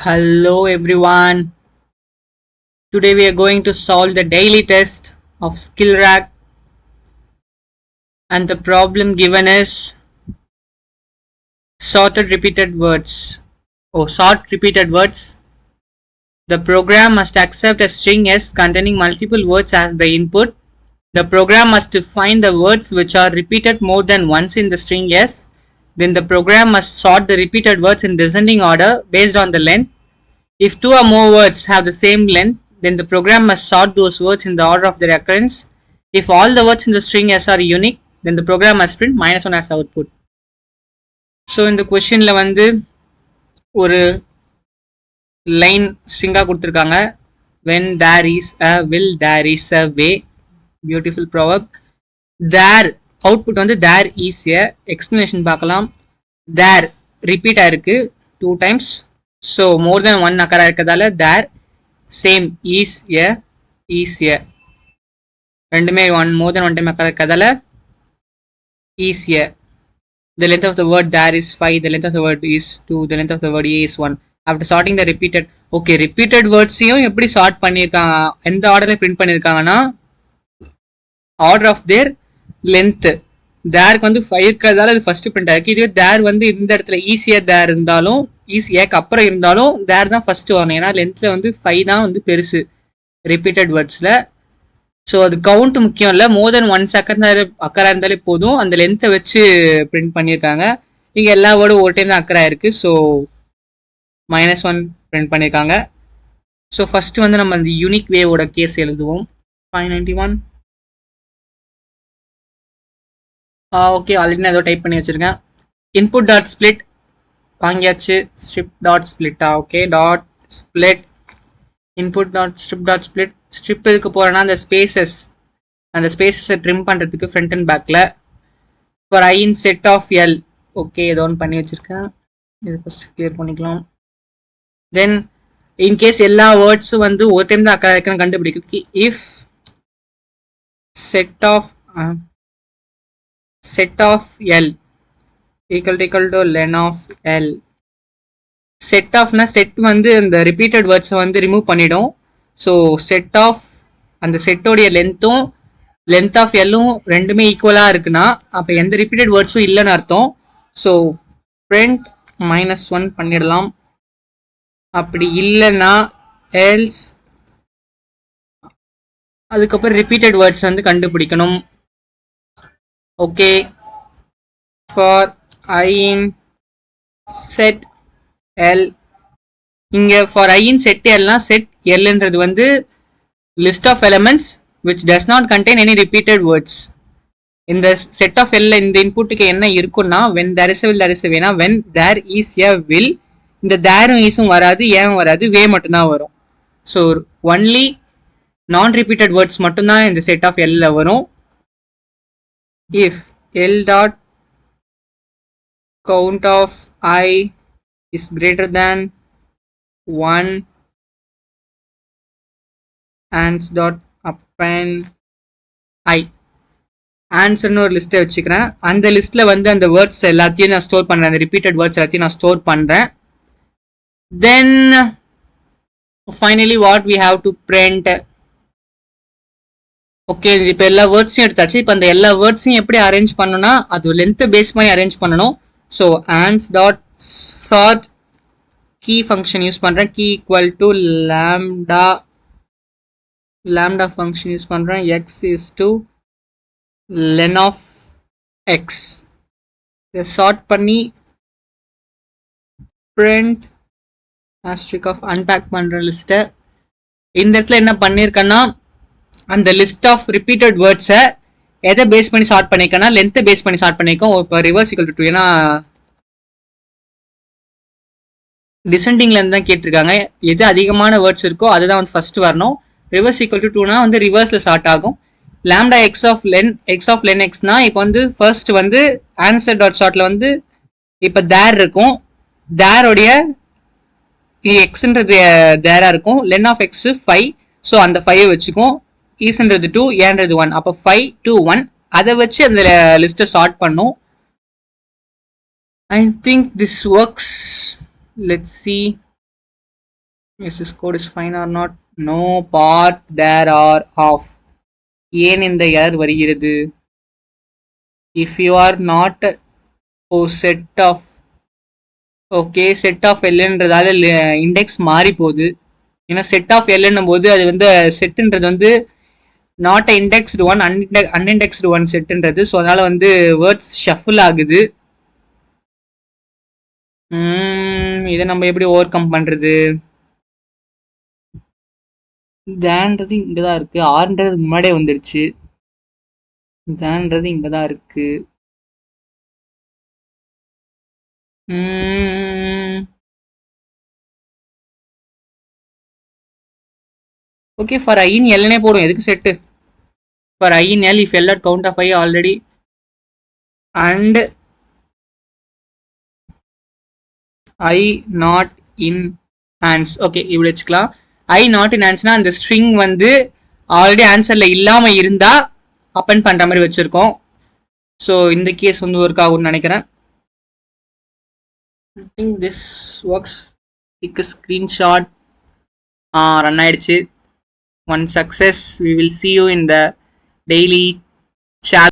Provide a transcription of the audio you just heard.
Hello everyone. Today we are going to solve the daily test of SkillRack, and the problem given is sorted repeated words. Sort repeated words. The program must accept a string S containing multiple words as the input. The program must find the words which are repeated more than once in the string S. Then the program must sort the repeated words in descending order based on the length. If two or more words have the same length, then the program must sort those words in the order of their occurrence. If all the words in the string S are unique, then the program must print -1 as output. So இந்த கொஷினில் வந்து ஒரு line ஸ்ட்ரிங்காக கொடுத்துருக்காங்க. when there is a will there is a way, beautiful proverb. there output வந்து there is a explanation பார்க்கலாம். there repeat ஆயிருக்கு 2 times, so more தென் 1 அக்கரா இருக்கிறதால there same is a ரெண்டுமே more than 1 time அக்கரா இருக்கிறதால is a. The length of the word there is 5, the length of the word is 2, the length of the word a is 1. After sorting the repeated, okay, repeated wordsையும் எப்படி chart பண்ணியிருக்காங்க, எந்த ஆர்டர்ல print பண்ணியிருக்காங்கன்னா order of their length. தேருக்கு வந்து 5 இருக்கிறதால அது first print ஆயிருக்கு. இதுவே தேர் வந்து இந்த இடத்துல ஈஸியாக தேர் இருந்தாலும் ஈஸியாக அப்புறம் இருந்தாலும் தேர் தான் ஃபர்ஸ்ட் வரணும். ஏன்னா லென்த்தில் வந்து 5 தான் வந்து பெருசு ரிப்பீட்டட் வேர்ட்ஸில். ஸோ அது கவுண்ட் முக்கியம் இல்லை, மோர் தென் 1 செகண்ட் அக்கரா இருந்தாலே போதும். அந்த லென்த்தை வச்சு பிரிண்ட் பண்ணியிருக்காங்க. இங்கே எல்லா வேர்டும் ஒரு டைம் தான் அக்கரா இருக்குது, ஸோ -1 பிரிண்ட் பண்ணியிருக்காங்க. ஸோ ஃபர்ஸ்ட் வந்து நம்ம அந்த யூனிக் வேவோட கேஸ் எழுதுவோம். 591. ஓகே, ஆல்ரெடி நான் ஏதோ டைப் பண்ணி வச்சுருக்கேன். இன்புட் டாட் ஸ்பிளிட் வாங்கியாச்சு. ஸ்ட்ரிப் டாட் ஸ்பிளிட்டா? Okay, dot split input dot strip dot split. Strip எதுக்கு போகிறேன்னா அந்த ஸ்பேசஸை ட்ரிம் பண்ணுறதுக்கு ஃப்ரண்ட் அண்ட் பேக்கில். For I in set of L. Okay, ஏதோ ஒன்று பண்ணி வச்சுருக்கேன், இது ஃபஸ்ட் கிளியர் பண்ணிக்கலாம். தென் இன்கேஸ் எல்லா வேர்ட்ஸும் வந்து ஒரு டைம் தான் அக்கறை இருக்குன்னு கண்டுபிடிக்கிறதுக்கு if set of L equal to len of L. Set ஆஃப்னா செட் வந்து இந்த ரிப்பீட்டட் வேர்ட்ஸை வந்து ரிமூவ் பண்ணிடும். ஸோ செட் ஆஃப் அந்த செட்டோடைய லென்த் ஆஃப் எல்லும் ரெண்டுமே ஈக்குவலாக இருக்குன்னா அப்போ எந்த ரிப்பீட்டட் வேர்ட்ஸும் இல்லைன்னு அர்த்தம். ஸோ பிரிண்ட் -1 பண்ணிடலாம். அப்படி இல்லைன்னா எல்ஸ் அதுக்கப்புறம் ரிப்பீட்டட் வேர்ட்ஸ் வந்து கண்டுபிடிக்கணும். Okay, for I in set L. இங்க ஃபார் ஐ இன் செட் எல்னா செட் எல்ன்றது வந்து list of elements which does not contain any repeated words. இந்த செட் ஆஃப் எல்ல இந்த இன்புட்டுக்கு என்ன இருக்குன்னா when there is a will there is a way. when there is a will, இந்த தேரும் ஈஸும் வராது, ஏன் வராது, வே மட்டும்தான் வரும். ஸோ ஒன்லி நான் ரிப்பீட்டட் வேர்ட்ஸ் மட்டும்தான் இந்த செட் ஆஃப் எல்ல வரும். If L dot count of I is greater than 1, ans dot append I. ஆன்சர்னு ஒரு லிஸ்ட்டை வச்சுக்கிறேன். அந்த லிஸ்ட்ல வந்து அந்த வேர்ட்ஸ் எல்லாத்தையும் நான் ஸ்டோர் பண்றேன், அந்த ரிப்பீட்டட் வேர்ட்ஸ் எல்லாத்தையும் நான் ஸ்டோர் பண்றேன். Then finally what we have to print. Okay, இப்போ எல்லா வேர்ட்ஸையும் எடுத்தாச்சு. இப்போ அந்த எல்லா வேர்ட்ஸையும் எப்படி அரேஞ்ச் பண்ணணும்னா அது லென்த்தை பேஸ் பண்ணி அரேஞ்ச் பண்ணணும். So ans dot sort key function use பண்றேன். key equal to lambda function use பண்றேன். x is to len of x. இதை சார்ட் பண்ணி print asterisk of unpack பண்ற லிஸ்ட்டை. இந்த இடத்துல என்ன பண்ணியிருக்கேன்னா அந்த லிஸ்ட் ஆஃப் ரிப்பீட்டட் வேர்ட்ஸை எதை பேஸ் பண்ணி சார்ட் பண்ணியிருக்கேன்னா லென்த்தை பேஸ் பண்ணி சார்ட் பண்ணியிருக்கோம். இப்போ ரிவர்ஸ் ஈக்குவல் டு 2, ஏன்னா டிசெண்டிங்ல இருந்து தான் கேட்டிருக்காங்க. எது அதிகமான வேர்ட்ஸ் இருக்கோ அதுதான் வந்து ஃபர்ஸ்ட் வரணும். ரிவர்ஸ் ஈக்குவல் டு 2னா வந்து ரிவர்ஸ்ல ஸ்டார்ட் ஆகும். லாம்டா எக்ஸ் ஆஃப் லென் எக்ஸ்னா இப்போ வந்து ஃபர்ஸ்ட் வந்து ஆன்சர் டாட் ஷார்ட்ல வந்து இப்போ தேர் இருக்கும். தேரோடைய எக்ஸ்ன்றது தேரா இருக்கும். லென் ஆஃப் எக்ஸ் 5, ஸோ அந்த 5 வச்சுக்கும். ஈஸ்ன்றது 2, ஏன்றது 1. அப்போ 5, 2, 1 அதை வச்சு அந்த லிஸ்ட்டை சார்ட் பண்ணும். I think this works. Let's see. Is this code is fine or not? No path there or off. ஏன் இந்த எரர் வருகிறது? If you are not set of okay set of எல்ன்றதால இண்டெக்ஸ் மாறி போகுது. ஏன்னா செட் ஆஃப் எல்ன்னும் போது அது வந்து செட்டுன்றது வந்து not indexed one unindexed one செட்டுன்றது. ஸோ அதனால வந்து வேர்ட்ஸ் ஷஃபிள் ஆகுது. இதை நம்ம எப்படி ஓவர் கம் பண்றது? தேன்றது இங்கே தான் இருக்கு, ஆர்ன்றது முன்னாடியே வந்துருச்சு, தேன்றது இங்கே தான் இருக்கு. ஓகே ஃபார் ஐ இன் எல்னே போடும், எதுக்கு set? For I in L if L at count of I already and I not in hands. Okay இப்படி வச்சுக்கலாம். ஐ நாட் இன் ஹேண்ட்ஸ்னா அந்த ஸ்ட்ரிங் வந்து ஆல்ரெடி ஆன்சர்ல இல்லாம இருந்தா அப்பன் பண்ற மாதிரி வச்சிருக்கோம். ஸோ இந்த கேஸ் வந்து ஒர்க் ஆகும்னு நினைக்கிறேன். I think this works. Take a screenshot. Run ஆயிடுச்சு. One success. We will see you in the daily challenge.